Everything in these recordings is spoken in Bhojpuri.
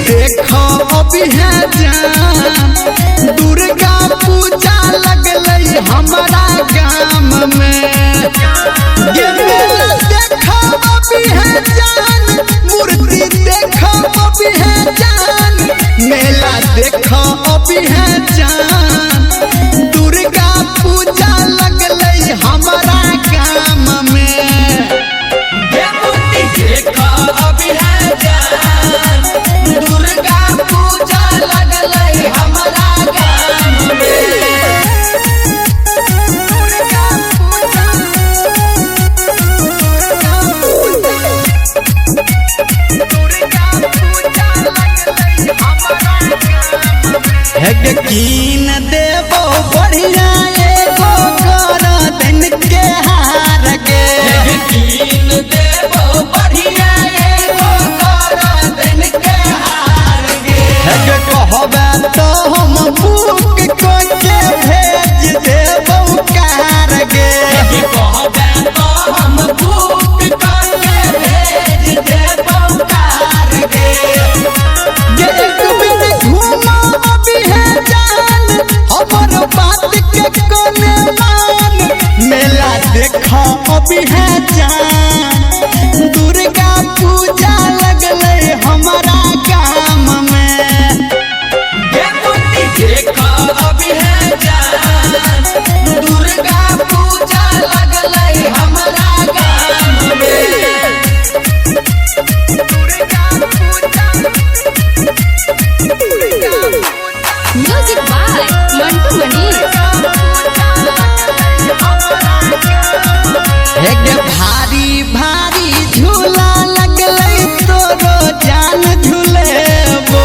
देखो अभी है जान, दुर्गा पूजा लगल हमारा गाम में। ये मेला देखो अभी है जान, मूर्ति देखो अभी है जान, मेला देखो अभी है जान, दुर्गा पूजा लगल हमारा गाम में। देखो अभी है जान, दुर्गा पूजा लगल हमारा गाम में। कीन देवो बढ़िया एगो कर दिन के हार गे, कीन देवो बढ़िया एगो कर दिन के हार गे। कहबे तो हम बुक के भेज देवो कार गे, कहबे तो हम बुक के भेज देवो कार गे। एक दिन घूमा अभी है जान, हमर बात के कोने मान, मेला देखा अभी है जान, दुर्गा पूजा लगल हमारा गाम में। देखो अभी है जान, दुर्गा पूजा लगल हमारा गाम में। Music by Mantu Manish. एक भारी भारी झूला लगल तोरो जान झूलेबो,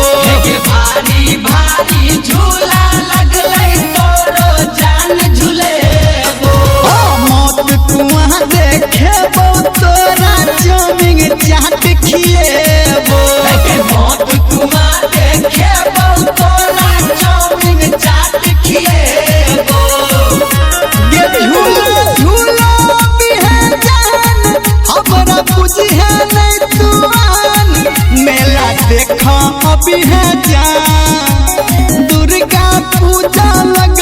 भारी भारी झूला लगल तोरो जान झूलेबो। मौत कुआं देखेबो तोरा जमीन चाट खिएबो, मौत कुआं देखेबो तोरा जमीन चाट खिएबो। ये झूला झूला भी है जान, हमरा बुझी है नहीं तुआन, मेला देखा अभी है जान, दुर्गा पूजा लग